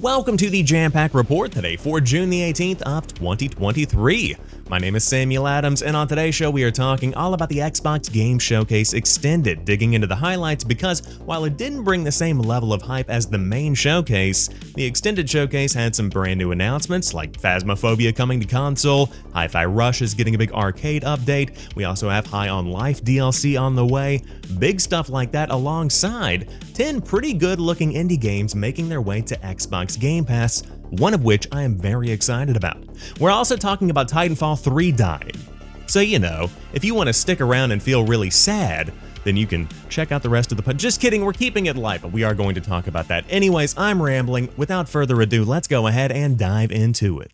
Welcome to the Jampack Report today for June the 18th of 2023. My name is Samuel Adams, and on today's show we are talking all about the Xbox Game Showcase Extended, digging into the highlights because while it didn't bring the same level of hype as the main showcase, the Extended Showcase had some brand new announcements like Phasmophobia coming to console, Hi-Fi Rush is getting a big arcade update, we also have High on Life DLC on the way, big stuff like that alongside 10 pretty good looking indie games making their way to Xbox Game Pass, one of which I am very excited about. We're also talking about Titanfall 3 dying. So if you want to stick around and feel really sad, then you can check out the rest of the Just kidding, we're keeping it light, but we are going to talk about that. Anyways, I'm rambling. Without further ado, let's go ahead and dive into it.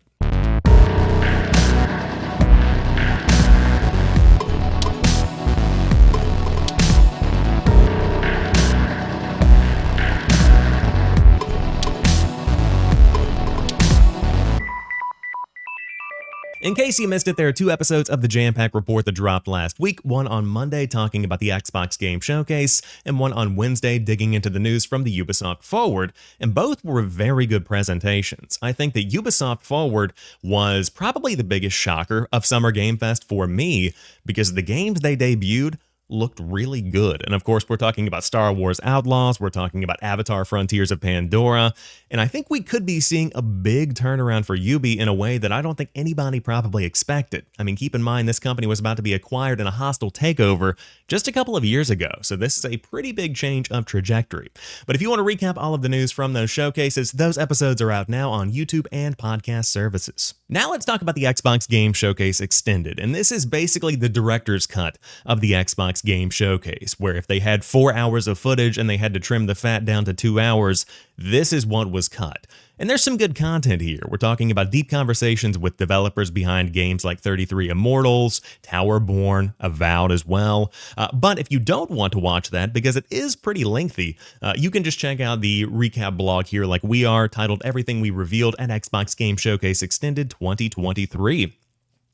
In case you missed it, there are two episodes of the Jampack Report that dropped last week, one on Monday talking about the Xbox Game Showcase, and one on Wednesday digging into the news from the Ubisoft Forward, and both were very good presentations. I think that Ubisoft Forward was probably the biggest shocker of Summer Game Fest for me, because the games they debuted looked really good. And of course, we're talking about Star Wars Outlaws, we're talking about Avatar Frontiers of Pandora, and I think we could be seeing a big turnaround for Ubi in a way that I don't think anybody probably expected. I mean, keep in mind, this company was about to be acquired in a hostile takeover just a couple of years ago, so this is a pretty big change of trajectory. But if you want to recap all of the news from those showcases, those episodes are out now on YouTube and podcast services. Now let's talk about the Xbox Game Showcase Extended, and this is basically the director's cut of the Xbox Game Showcase, where if they had 4 hours of footage and they had to trim the fat down to 2 hours, this is what was cut. And there's some good content here. We're talking about deep conversations with developers behind games like 33 Immortals, Towerborn, Avowed as well. But if you don't want to watch that, because it is pretty lengthy, you can just check out the recap blog here like we are, titled Everything We Revealed at Xbox Game Showcase Extended 2023.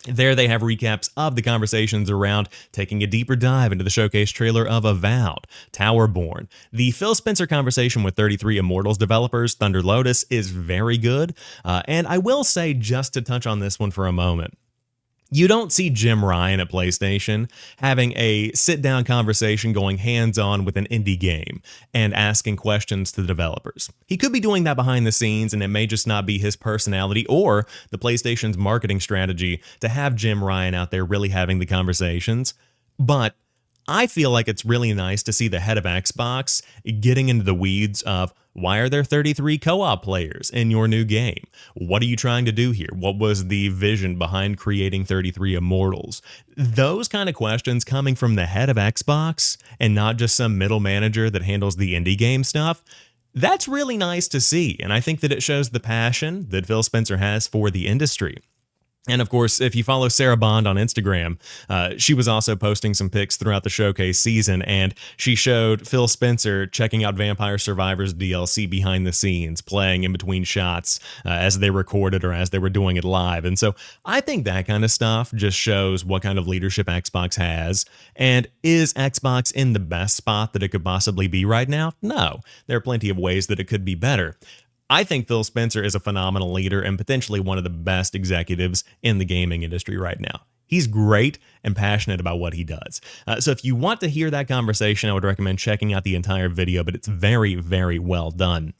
There they have recaps of the conversations around taking a deeper dive into the showcase trailer of Avowed, Towerborn. The Phil Spencer conversation with 33 Immortals developers, Thunder Lotus, is very good. And I will say, just to touch on this one for a moment, you don't see Jim Ryan at PlayStation having a sit-down conversation going hands-on with an indie game and asking questions to the developers. He could be doing that behind the scenes, and it may just not be his personality or the PlayStation's marketing strategy to have Jim Ryan out there really having the conversations. But I feel like it's really nice to see the head of Xbox getting into the weeds of, why are there 33 co-op players in your new game? What are you trying to do here? What was the vision behind creating 33 Immortals? Those kind of questions coming from the head of Xbox and not just some middle manager that handles the indie game stuff, that's really nice to see. And I think that it shows the passion that Phil Spencer has for the industry. And of course, if you follow Sarah Bond on Instagram, she was also posting some pics throughout the showcase season, and she showed Phil Spencer checking out Vampire Survivors DLC behind the scenes, playing in between shots as they recorded or as they were doing it live. And so I think that kind of stuff just shows what kind of leadership Xbox has. And is Xbox in the best spot that it could possibly be right now? No, there are plenty of ways that it could be better. I think Phil Spencer is a phenomenal leader and potentially one of the best executives in the gaming industry right now. He's great and passionate about what he does. So if you want to hear that conversation, I would recommend checking out the entire video, but it's very, very well done.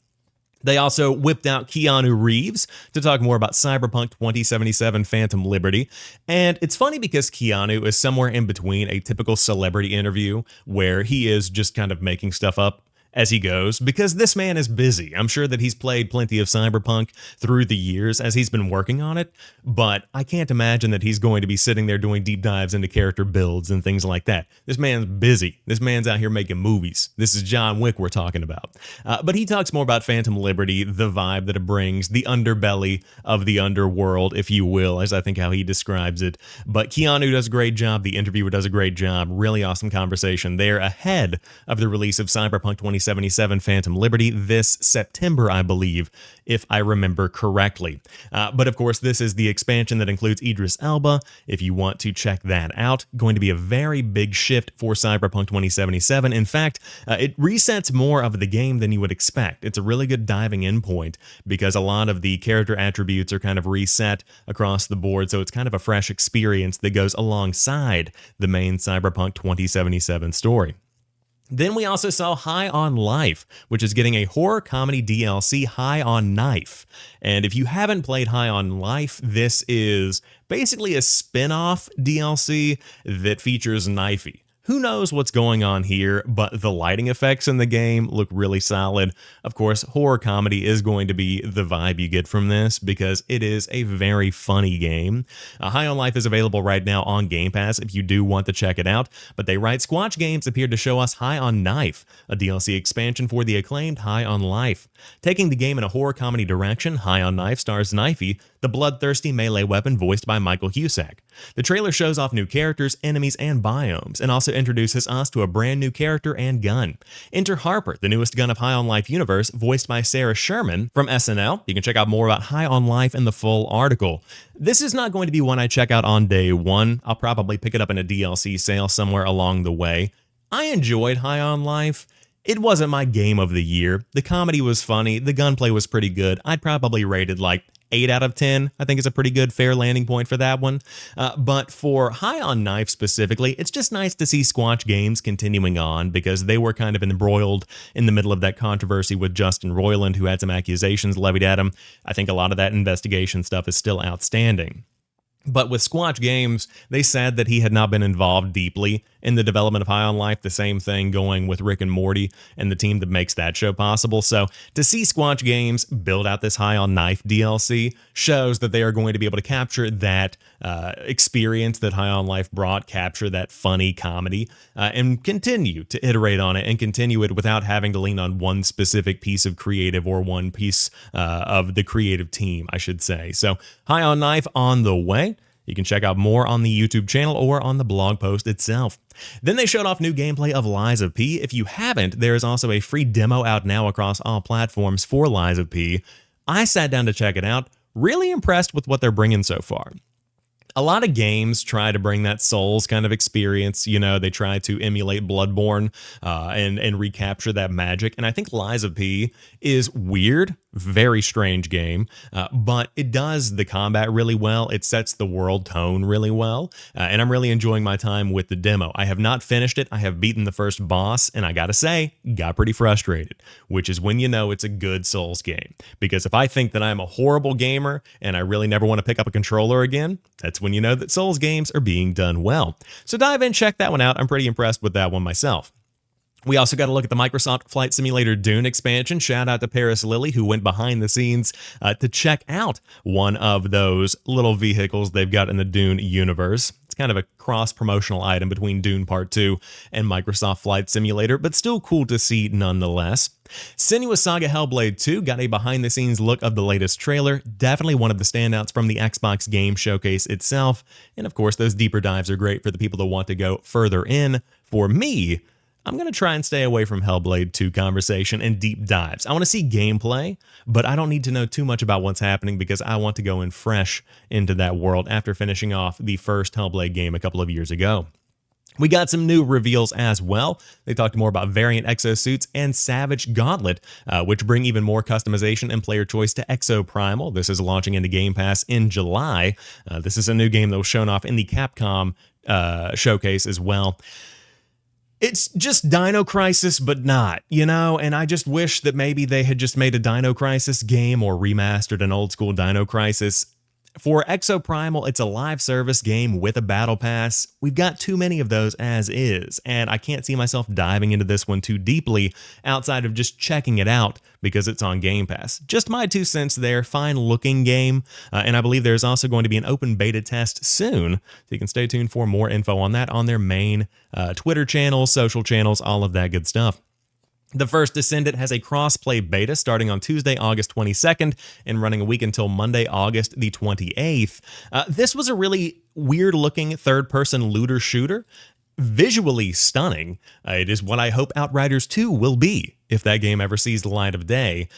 They also whipped out Keanu Reeves to talk more about Cyberpunk 2077 Phantom Liberty. And it's funny because Keanu is somewhere in between a typical celebrity interview where he is just kind of making stuff up as he goes, because this man is busy. I'm sure that he's played plenty of Cyberpunk through the years as he's been working on it, but I can't imagine that he's going to be sitting there doing deep dives into character builds and things like that. This man's busy. This man's out here making movies. This is John Wick we're talking about. But he talks more about Phantom Liberty, the vibe that it brings, the underbelly of the underworld, if you will, as I think how he describes it. But Keanu does a great job. The interviewer does a great job. Really awesome conversation there ahead of the release of Cyberpunk 2077 2077 Phantom Liberty this September, I believe, if I remember correctly. But of course, this is the expansion that includes Idris Elba. If you want to check that out, going to be a very big shift for Cyberpunk 2077. In fact, it resets more of the game than you would expect. It's a really good diving in point because a lot of the character attributes are kind of reset across the board, so it's kind of a fresh experience that goes alongside the main Cyberpunk 2077 story. Then we also saw High on Life, which is getting a horror comedy DLC, High on Knife. And if you haven't played High on Life, this is basically a spin-off DLC that features Knifey. Who knows what's going on here, but the lighting effects in the game look really solid. Of course, horror comedy is going to be the vibe you get from this because it is a very funny game. High on Life is available right now on Game Pass if you do want to check it out, but they write Squatch Games appeared to show us High on Knife, a DLC expansion for the acclaimed High on Life. Taking the game in a horror comedy direction, High on Knife stars Knifey, the bloodthirsty melee weapon voiced by Michael Cusack. The trailer shows off new characters, enemies, and biomes, and also introduces us to a brand new character and gun. Enter Harper, the newest gun of High on Life universe, voiced by Sarah Sherman from SNL. You can check out more about High on Life in the full article. This is not going to be one I check out on day one. I'll probably pick it up in a DLC sale somewhere along the way. I enjoyed High on Life. It wasn't my game of the year. The comedy was funny. The gunplay was pretty good. I'd probably rate it like 8 out of 10, I think is a pretty good fair landing point for that one. But for High on Knife specifically, it's just nice to see Squatch Games continuing on because they were kind of embroiled in the middle of that controversy with Justin Roiland, who had some accusations levied at him. I think a lot of that investigation stuff is still outstanding. But with Squatch Games, they said that he had not been involved deeply in the development of High on Life, the same thing going with Rick and Morty and the team that makes that show possible. So to see Squatch Games build out this High on Knife DLC shows that they are going to be able to capture that experience that High on Life brought, capture that funny comedy, and continue to iterate on it and continue it without having to lean on one specific piece of creative or one piece of the creative team, I should say. So High on Knife on the way. You can check out more on the YouTube channel or on the blog post itself. Then they showed off new gameplay of Lies of P. If you haven't, there is also a free demo out now across all platforms for Lies of P. I sat down to check it out. Really impressed with what they're bringing so far. A lot of games try to bring that Souls kind of experience, you know, they try to emulate Bloodborne and recapture that magic. And I think Lies of P is weird, very strange game, but it does the combat really well. It sets the world tone really well, and I'm really enjoying my time with the demo. I have not finished it. I have beaten the first boss, and I gotta say, got pretty frustrated, which is when you know it's a good Souls game. Because if I think that I'm a horrible gamer and I really never want to pick up a controller again, that's when you know that Souls games are being done well. So dive in, check that one out. I'm pretty impressed with that one myself. We also got to look at the Microsoft Flight Simulator Dune expansion. Shout out to Paris Lilly, who went behind the scenes to check out one of those little vehicles they've got in the Dune universe. It's kind of a cross-promotional item between Dune Part 2 and Microsoft Flight Simulator, but still cool to see nonetheless. Senua's Saga Hellblade 2 got a behind-the-scenes look of the latest trailer, definitely one of the standouts from the Xbox Game Showcase itself, and of course those deeper dives are great for the people that want to go further in. For me, I'm going to try and stay away from Hellblade 2 conversation and deep dives. I want to see gameplay, but I don't need to know too much about what's happening because I want to go in fresh into that world after finishing off the first Hellblade game a couple of years ago. We got some new reveals as well. They talked more about variant exosuits and Savage Gauntlet, which bring even more customization and player choice to Exoprimal. This is launching into Game Pass in July. This is a new game that was shown off in the Capcom showcase as well. It's just Dino Crisis, but not, you know, and I just wish that maybe they had just made a Dino Crisis game or remastered an old school Dino Crisis. For Exoprimal, it's a live service game with a battle pass. We've got too many of those as is, and I can't see myself diving into this one too deeply outside of just checking it out because it's on Game Pass. Just my 2 cents there, fine looking game, and I believe there's also going to be an open beta test soon, so you can stay tuned for more info on that on their main Twitter channels, social channels, all of that good stuff. The First Descendant has a cross-play beta starting on Tuesday, August 22nd, and running a week until Monday, August the 28th. This was a really weird-looking third-person looter shooter. visually stunning. It is what I hope Outriders 2 will be if that game ever sees the light of day.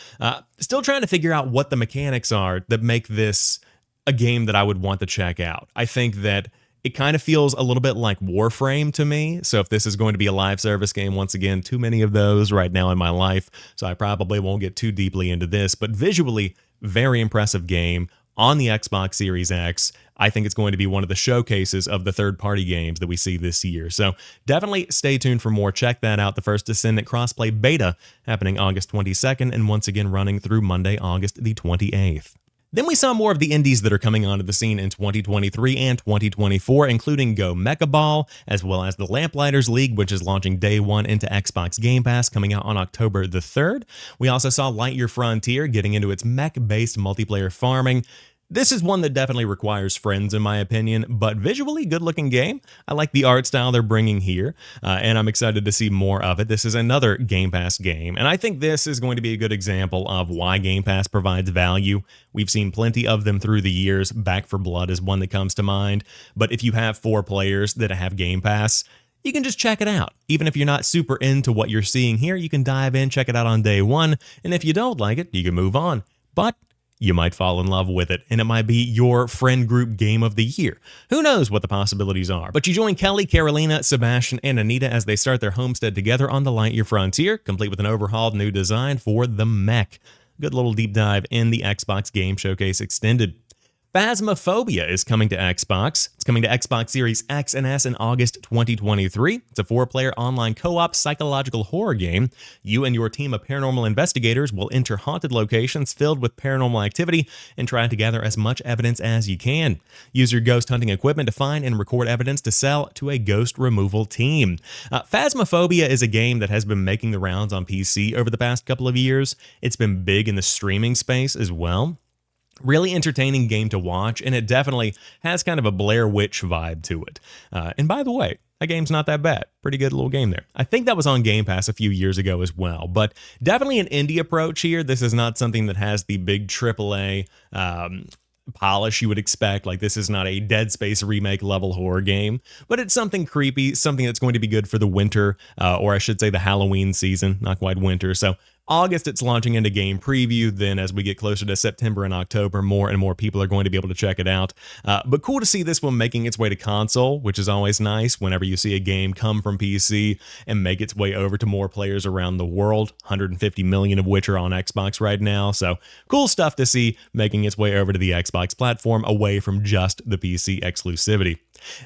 Still trying to figure out what the mechanics are that make this a game that I would want to check out. I think that it kind of feels a little bit like Warframe to me. So if this is going to be a live service game, once again, too many of those right now in my life, so I probably won't get too deeply into this, but visually, very impressive game on the Xbox Series X. I think it's going to be one of the showcases of the third-party games that we see this year. So definitely stay tuned for more. Check that out. The First Descendant crossplay beta happening August 22nd and once again running through Monday, August the 28th. Then we saw more of the indies that are coming onto the scene in 2023 and 2024, including Go Mecha Ball, as well as the Lamplighters League, which is launching day one into Xbox Game Pass, coming out on October the 3rd. We also saw Lightyear Frontier getting into its mech-based multiplayer farming. This is one that definitely requires friends, in my opinion, but visually good-looking game. I like the art style they're bringing here, and I'm excited to see more of it. This is another Game Pass game, and I think this is going to be a good example of why Game Pass provides value. We've seen plenty of them through the years. Back 4 Blood is one that comes to mind, but if you have 4 players that have Game Pass, you can just check it out. Even if you're not super into what you're seeing here, you can dive in, check it out on day one, and if you don't like it, you can move on. But you might fall in love with it, and it might be your friend group game of the year. Who knows what the possibilities are? But you join Kelly, Carolina, Sebastian, and Anita as they start their homestead together on the Lightyear Frontier, complete with an overhauled new design for the mech. Good little deep dive in the Xbox Game Showcase Extended. Phasmophobia is coming to Xbox. It's coming to Xbox Series X and S in August 2023. It's a 4-player online co-op psychological horror game. You and your team of paranormal investigators will enter haunted locations filled with paranormal activity and try to gather as much evidence as you can. Use your ghost hunting equipment to find and record evidence to sell to a ghost removal team. Phasmophobia is a game that has been making the rounds on PC over the past couple of years. It's been big in the streaming space as well. Really entertaining game to watch, and it definitely has kind of a Blair Witch vibe to it. And by the way, that game's not that bad. Pretty good little game there. I think that was on Game Pass a few years ago as well, but definitely an indie approach here. This is not something that has the big AAA polish you would expect. Like, this is not a Dead Space remake level horror game, but it's something creepy, something that's going to be good for the winter, or I should say the Halloween season, not quite winter. So August, it's launching into game preview. Then as we get closer to September and October, more and more people are going to be able to check it out. But cool to see this one making its way to console, which is always nice whenever you see a game come from PC and make its way over to more players around the world, 150 million of which are on Xbox right now. So cool stuff to see making its way over to the Xbox platform away from just the PC exclusivity.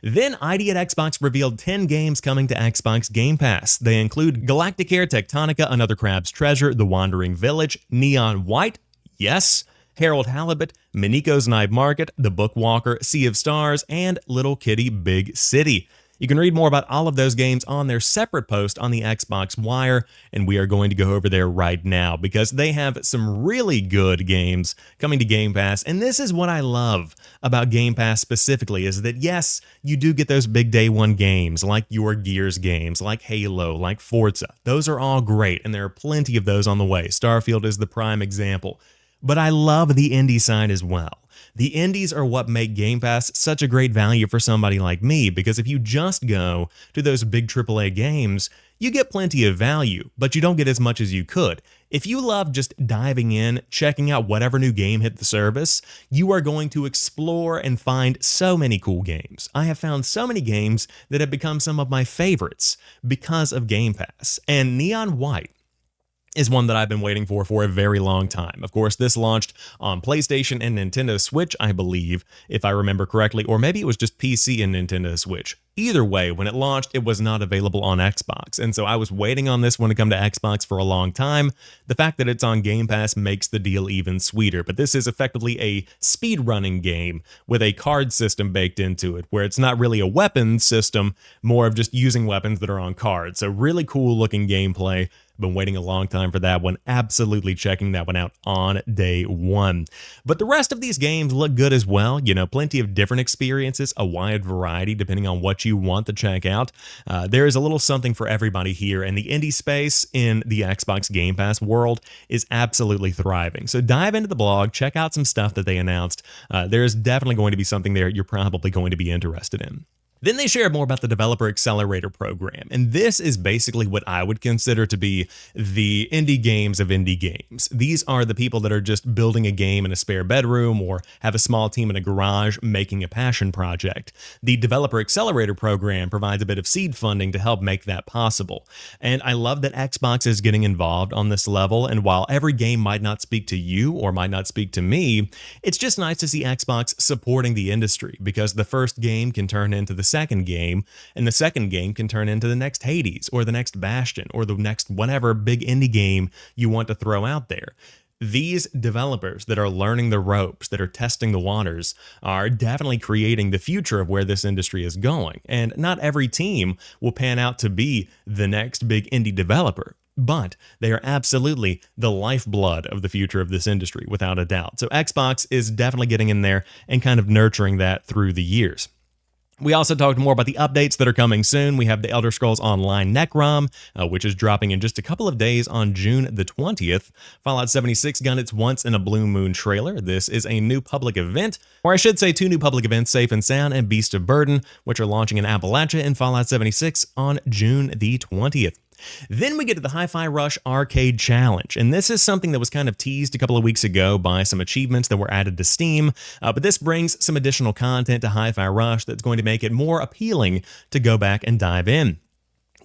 Then ID at Xbox revealed 10 games coming to Xbox Game Pass. They include Galacticare Tectonica, Another Crab's Treasure, The Wandering Village, Neon White, yes, Harold Halibut, Miniko's Night Market, The Bookwalker, Sea of Stars, and Little Kitty Big City. You can read more about all of those games on their separate post on the Xbox Wire, and we are going to go over there right now because they have some really good games coming to Game Pass. And this is what I love about Game Pass specifically, is that yes, you do get those big day one games like your Gears games, like Halo, like Forza. Those are all great, and there are plenty of those on the way. Starfield is the prime example. But I love the indie side as well. The indies are what make Game Pass such a great value for somebody like me, because if you just go to those big AAA games, you get plenty of value, but you don't get as much as you could. If you love just diving in, checking out whatever new game hit the service, you are going to explore and find so many cool games. I have found so many games that have become some of my favorites because of Game Pass, and Neon White is one that I've been waiting for a very long time. Of course, this launched on PlayStation and Nintendo Switch, I believe, if I remember correctly, or maybe it was just PC and Nintendo Switch. Either way, when it launched, it was not available on Xbox, and so I was waiting on this one to come to Xbox for a long time. The fact that it's on Game Pass makes the deal even sweeter, but this is effectively a speedrunning game with a card system baked into it, where it's not really a weapons system, more of just using weapons that are on cards. So really cool looking gameplay. Been waiting a long time for that one. Absolutely checking that one out on day one. But the rest of these games look good as well. You know, plenty of different experiences, a wide variety depending on what you want to check out. There is a little something for everybody here, and the indie space in the Xbox Game Pass world is absolutely thriving. So dive into the blog, check out some stuff that they announced. There is definitely going to be something there you're probably going to be interested in. Then they shared more about the Developer Accelerator program, and this is basically what I would consider to be the indie games of indie games. These are the people that are just building a game in a spare bedroom or have a small team in a garage making a passion project. The Developer Accelerator program provides a bit of seed funding to help make that possible. And I love that Xbox is getting involved on this level, and while every game might not speak to you or might not speak to me, it's just nice to see Xbox supporting the industry, because the first game can turn into the second game, and the second game can turn into the next Hades or the next Bastion or the next whatever big indie game you want to throw out there. These developers that are learning the ropes, that are testing the waters, are definitely creating the future of where this industry is going. And not every team will pan out to be the next big indie developer, but they are absolutely the lifeblood of the future of this industry, without a doubt. So Xbox is definitely getting in there and kind of nurturing that through the years. We also talked more about the updates that are coming soon. We have the Elder Scrolls Online Necrom, which is dropping in just a couple of days on June the 20th. Fallout 76 got its Once in a Blue Moon trailer. This is a new public event, or I should say 2 new public events, Safe and Sound and Beast of Burden, which are launching in Appalachia and Fallout 76 on June the 20th. Then we get to the Hi-Fi Rush Arcade Challenge, and this is something that was kind of teased a couple of weeks ago by some achievements that were added to Steam, but this brings some additional content to Hi-Fi Rush that's going to make it more appealing to go back and dive in.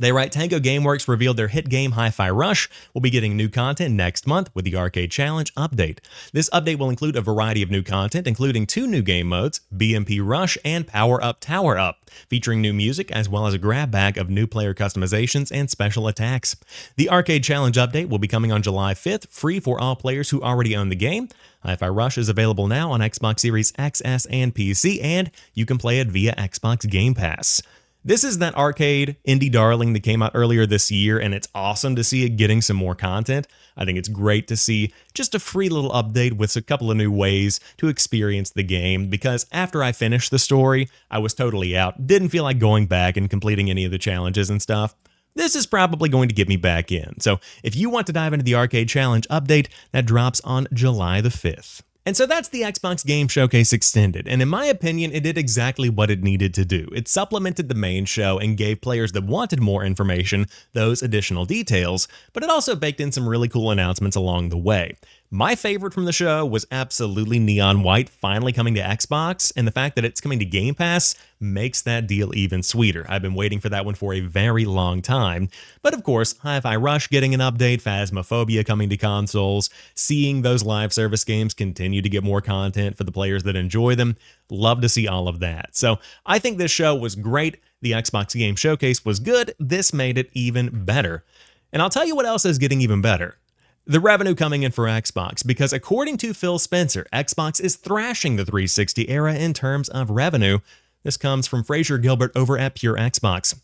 They write, Tango Gameworks revealed their hit game Hi-Fi Rush will be getting new content next month with the Arcade Challenge update. This update will include a variety of new content, including 2 new game modes, BMP Rush and Power Up Tower Up, featuring new music as well as a grab bag of new player customizations and special attacks. The Arcade Challenge update will be coming on July 5th, free for all players who already own the game. Hi-Fi Rush is available now on Xbox Series XS and PC, and you can play it via Xbox Game Pass. This is that arcade indie darling that came out earlier this year, and it's awesome to see it getting some more content. I think it's great to see just a free little update with a couple of new ways to experience the game, because after I finished the story, I was totally out. Didn't feel like going back and completing any of the challenges and stuff. This is probably going to get me back in. So if you want to dive into the Arcade Challenge update, that drops on July the 5th. And so that's the Xbox Game Showcase Extended, and in my opinion, it did exactly what it needed to do. It supplemented the main show and gave players that wanted more information those additional details, but it also baked in some really cool announcements along the way. My favorite from the show was absolutely Neon White finally coming to Xbox, and the fact that it's coming to Game Pass makes that deal even sweeter. I've been waiting for that one for a very long time. But of course, Hi-Fi Rush getting an update, Phasmophobia coming to consoles, seeing those live service games continue to get more content for the players that enjoy them. Love to see all of that. So I think this show was great. The Xbox Game Showcase was good. This made it even better. And I'll tell you what else is getting even better. The revenue coming in for Xbox, because according to Phil Spencer, Xbox is thrashing the 360 era in terms of revenue. This comes from Fraser Gilbert over at Pure Xbox.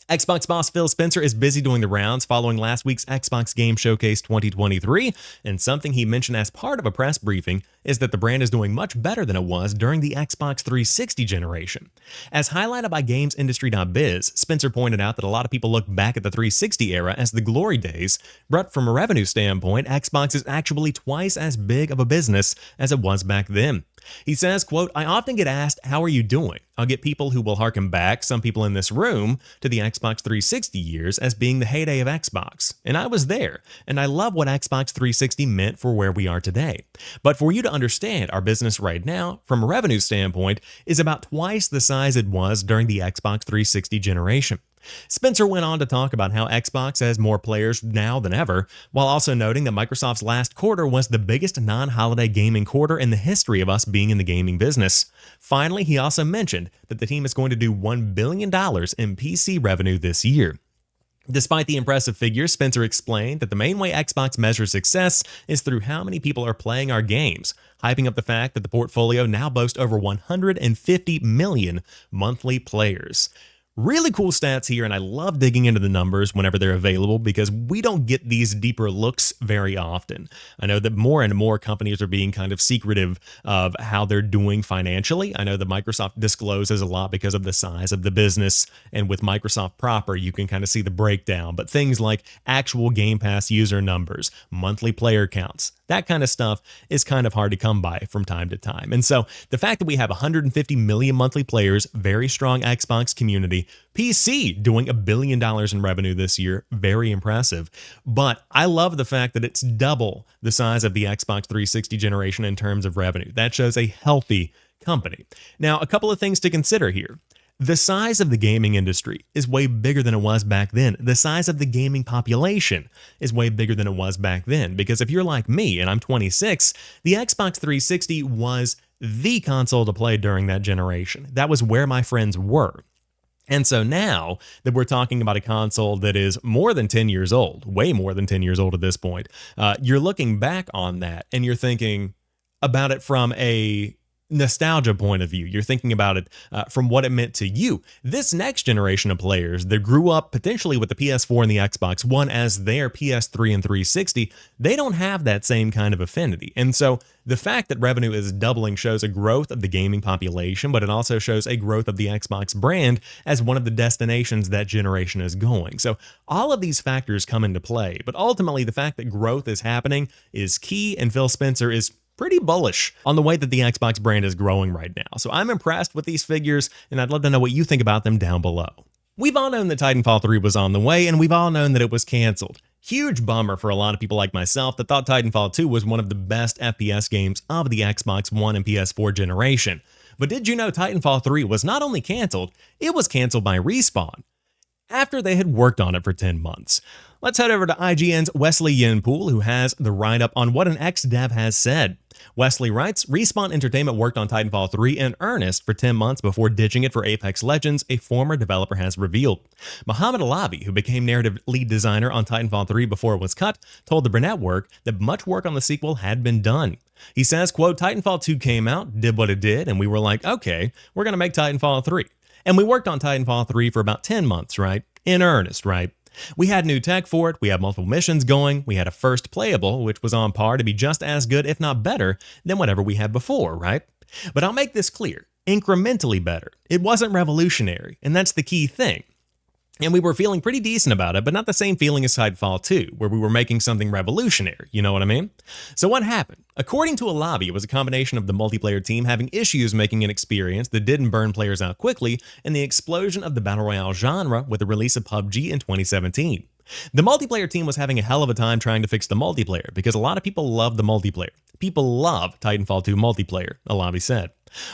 Xbox boss Phil Spencer is busy doing the rounds following last week's Xbox Game Showcase 2023, and something he mentioned as part of a press briefing is that the brand is doing much better than it was during the Xbox 360 generation. As highlighted by GamesIndustry.biz, Spencer pointed out that a lot of people look back at the 360 era as the glory days, but from a revenue standpoint, Xbox is actually twice as big of a business as it was back then. He says, quote, I often get asked, how are you doing? I'll get people who will harken back, some people in this room, to the Xbox 360 years as being the heyday of Xbox. And I was there, and I love what Xbox 360 meant for where we are today. But for you to understand, our business right now, from a revenue standpoint, is about twice the size it was during the Xbox 360 generation. Spencer went on to talk about how Xbox has more players now than ever, while also noting that Microsoft's last quarter was the biggest non-holiday gaming quarter in the history of us being in the gaming business. Finally, he also mentioned that the team is going to do $1 billion in PC revenue this year. Despite the impressive figures, Spencer explained that the main way Xbox measures success is through how many people are playing our games, hyping up the fact that the portfolio now boasts over 150 million monthly players. Really cool stats here, and I love digging into the numbers whenever they're available because we don't get these deeper looks very often. I know that more and more companies are being kind of secretive of how they're doing financially. I know that Microsoft discloses a lot because of the size of the business, and with Microsoft proper, you can kind of see the breakdown. But things like actual Game Pass user numbers, monthly player counts, That kind of stuff is kind of hard to come by from time to time. And so the fact that we have 150 million monthly players, very strong Xbox community, PC doing $1 billion in revenue this year, very impressive. But I love the fact that it's double the size of the Xbox 360 generation in terms of revenue. That shows a healthy company. Now, a couple of things to consider here. The size of the gaming industry is way bigger than it was back then. The size of the gaming population is way bigger than it was back then. Because if you're like me and I'm 26, the Xbox 360 was the console to play during that generation. That was where my friends were. And so now that we're talking about a console that is more than 10 years old, way more than 10 years old at this point, you're looking back on that and you're thinking about it from a nostalgia point of view. You're thinking about it from what it meant to you. This next generation of players that grew up potentially with the PS4 and the Xbox One as their PS3 and 360, they don't have that same kind of affinity. And so the fact that revenue is doubling shows a growth of the gaming population, but it also shows a growth of the Xbox brand as one of the destinations that generation is going. So all of these factors come into play, but ultimately the fact that growth is happening is key, and Phil Spencer is pretty bullish on the way that the Xbox brand is growing right now. So I'm impressed with these figures, and I'd love to know what you think about them down below. We've all known that Titanfall 3 was on the way, and we've all known that it was canceled. Huge bummer for a lot of people like myself that thought Titanfall 2 was one of the best FPS games of the Xbox One and PS4 generation. But did you know Titanfall 3 was not only canceled, it was canceled by Respawn after they had worked on it for 10 months. Let's head over to IGN's Wesley Yinpool, who has the write-up on what an ex-dev has said. Wesley writes, Respawn Entertainment worked on Titanfall 3 in earnest for 10 months before ditching it for Apex Legends, a former developer has revealed. Mohamed Alavi, who became narrative lead designer on Titanfall 3 before it was cut, told the Burnett Network that much work on the sequel had been done. He says, quote, Titanfall 2 came out, did what it did, and we were like, okay, we're going to make Titanfall 3. And we worked on Titanfall 3 for about 10 months, right? In earnest, right? We had new tech for it, we had multiple missions going, we had a first playable, which was on par to be just as good, if not better, than whatever we had before, right? But I'll make this clear, incrementally better. It wasn't revolutionary, and that's the key thing. And we were feeling pretty decent about it, but not the same feeling as Titanfall 2, where we were making something revolutionary, you know what I mean? So what happened? According to Alavi, it was a combination of the multiplayer team having issues making an experience that didn't burn players out quickly, and the explosion of the Battle Royale genre with the release of PUBG in 2017. The multiplayer team was having a hell of a time trying to fix the multiplayer, because a lot of people love the multiplayer. People love Titanfall 2 multiplayer, Alavi said.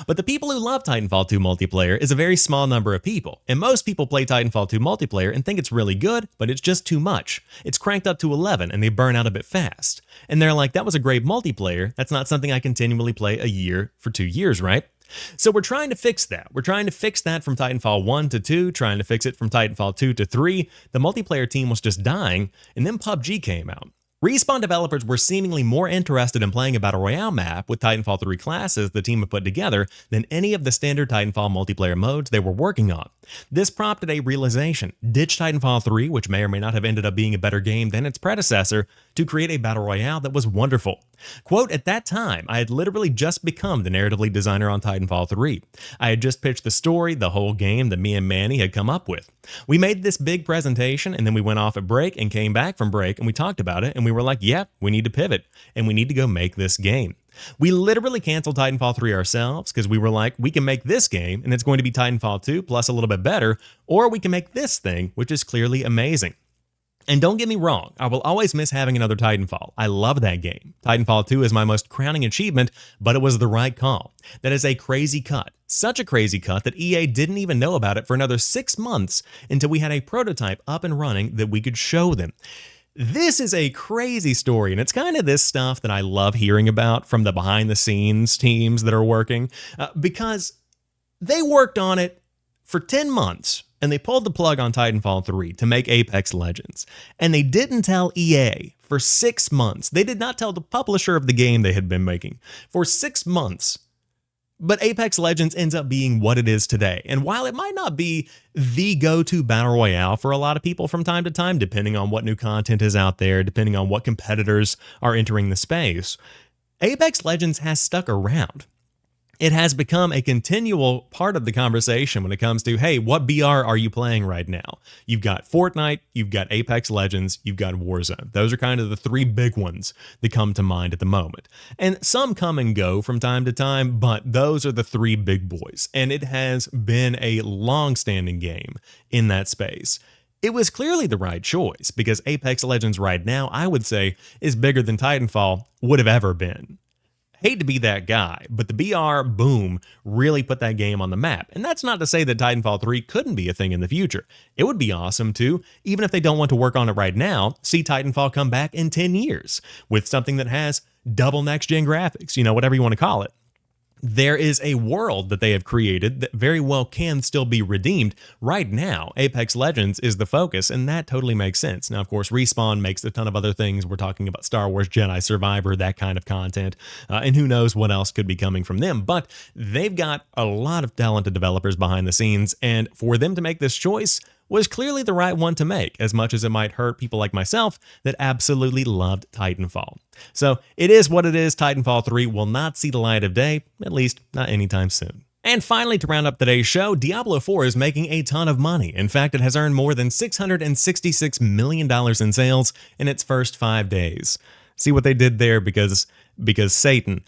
But the people who love Titanfall 2 multiplayer is a very small number of people, and most people play Titanfall 2 multiplayer and think it's really good, but it's just too much. It's cranked up to 11 and they burn out a bit fast. And they're like, that was a great multiplayer, that's not something I continually play a year for 2 years, right? So we're trying to fix that. We're trying to fix that from Titanfall 1 to 2, trying to fix it from Titanfall 2 to 3. The multiplayer team was just dying, and then PUBG came out. Respawn developers were seemingly more interested in playing a Battle Royale map with Titanfall 3 classes the team had put together than any of the standard Titanfall multiplayer modes they were working on. This prompted a realization: ditch Titanfall 3, which may or may not have ended up being a better game than its predecessor, to create a Battle Royale that was wonderful. Quote, at that time, I had literally just become the narrative lead designer on Titanfall 3. I had just pitched the story, the whole game that me and Manny had come up with. We made this big presentation, and then we went off at break and came back from break, and we talked about it, and we were like, yeah, we need to pivot, and we need to go make this game. We literally canceled Titanfall 3 ourselves because we were like, we can make this game, and it's going to be Titanfall 2 plus a little bit better, or we can make this thing, which is clearly amazing. And don't get me wrong, I will always miss having another Titanfall. I love that game. Titanfall 2 is my most crowning achievement, but it was the right call. That is a crazy cut. Such a crazy cut that EA didn't even know about it for another 6 months until we had a prototype up and running that we could show them. This is a crazy story, and it's kind of this stuff that I love hearing about from the behind-the-scenes teams that are working, because they worked on it for 10 months. And they pulled the plug on Titanfall 3 to make Apex Legends. And they didn't tell EA for 6 months. They did not tell the publisher of the game they had been making for 6 months. But Apex Legends ends up being what it is today. And while it might not be the go-to battle royale for a lot of people from time to time, depending on what new content is out there, depending on what competitors are entering the space, Apex Legends has stuck around. it has become a continual part of the conversation when it comes to, hey, what BR are you playing right now? You've got Fortnite, you've got Apex Legends, you've got Warzone. Those are kind of the three big ones that come to mind at the moment. And some come and go from time to time, but those are the three big boys. And it has been a long-standing game in that space. It was clearly the right choice because Apex Legends right now, I would say, is bigger than Titanfall would have ever been. Hate to be that guy, but the BR boom really put that game on the map. And that's not to say that Titanfall 3 couldn't be a thing in the future. It would be awesome to, even if they don't want to work on it right now, see Titanfall come back in 10 years with something that has double next-gen graphics, whatever you want to call it. There is a world that they have created that very well can still be redeemed. Right now, Apex Legends is the focus, and that totally makes sense. Now, of course, Respawn makes a ton of other things. We're talking about Star Wars Jedi Survivor, that kind of content, and who knows what else could be coming from them. But they've got a lot of talented developers behind the scenes, and for them to make this choice was clearly the right one to make, as much as it might hurt people like myself that absolutely loved Titanfall. So it is what it is. Titanfall 3 will not see the light of day, at least not anytime soon. And finally, to round up today's show, Diablo IV is making a ton of money. In fact, it has earned more than $666 million in sales in its first 5 days. See what they did there because Satan.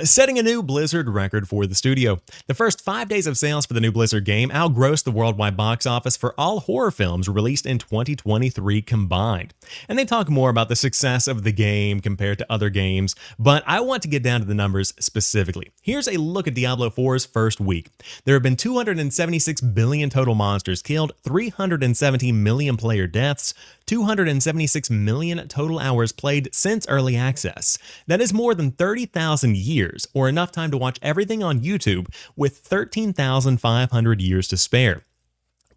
Setting a new Blizzard record for the studio. The first 5 days of sales for the new Blizzard game outgrossed the worldwide box office for all horror films released in 2023 combined. And they talk more about the success of the game compared to other games, but I want to get down to the numbers specifically. Here's a look at Diablo 4's first week. There have been 276 billion total monsters killed, 317 million player deaths, 276 million total hours played since early access. That is more than 30,000 years, or enough time to watch everything on YouTube with 13,500 years to spare.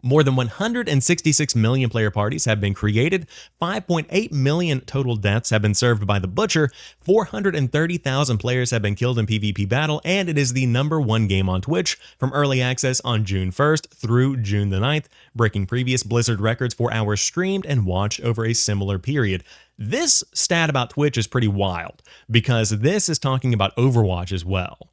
More than 166 million player parties have been created, 5.8 million total deaths have been served by the Butcher, 430,000 players have been killed in PvP battle, and it is the #1 game on Twitch from early access on June 1st through June the 9th, breaking previous Blizzard records for hours streamed and watched over a similar period. This stat about Twitch is pretty wild, because this is talking about Overwatch as well.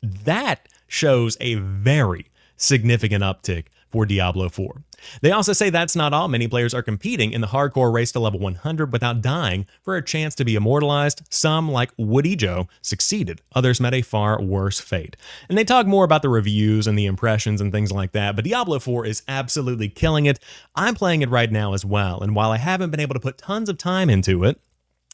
That shows a very significant uptick for Diablo 4. They also say that's not all. Many players are competing in the hardcore race to level 100 without dying for a chance to be immortalized. Some, like Woody Joe, succeeded. Others met a far worse fate. And they talk more about the reviews and the impressions and things like that, but Diablo 4 is absolutely killing it. I'm playing it right now as well, and while I haven't been able to put tons of time into it,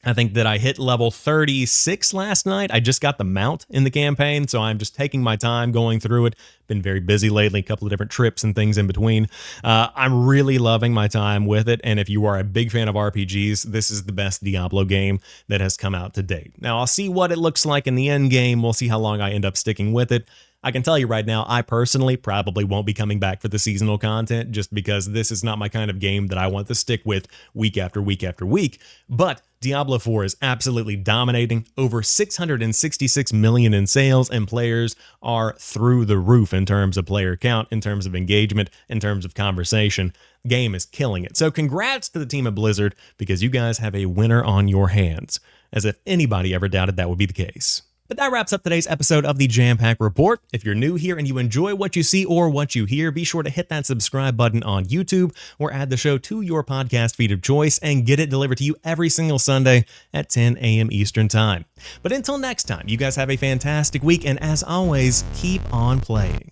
I think that I hit level 36 last night. I just got the mount in the campaign, so I'm just taking my time going through it. Been very busy lately, a couple of different trips and things in between. I'm really loving my time with it, and if you are a big fan of RPGs, this is the best Diablo game that has come out to date. Now, I'll see what it looks like in the end game. We'll see how long I end up sticking with it. I can tell you right now, I personally probably won't be coming back for the seasonal content just because this is not my kind of game that I want to stick with week after week after week. But Diablo 4 is absolutely dominating, over 666 million in sales, and players are through the roof in terms of player count, in terms of engagement, in terms of conversation. The game is killing it. So congrats to the team at Blizzard, because you guys have a winner on your hands, as if anybody ever doubted that would be the case. But that wraps up today's episode of the Jampack Report. If you're new here and you enjoy what you see or what you hear, be sure to hit that subscribe button on YouTube or add the show to your podcast feed of choice and get it delivered to you every single Sunday at 10 a.m. Eastern Time. But until next time, you guys have a fantastic week, and as always, keep on playing.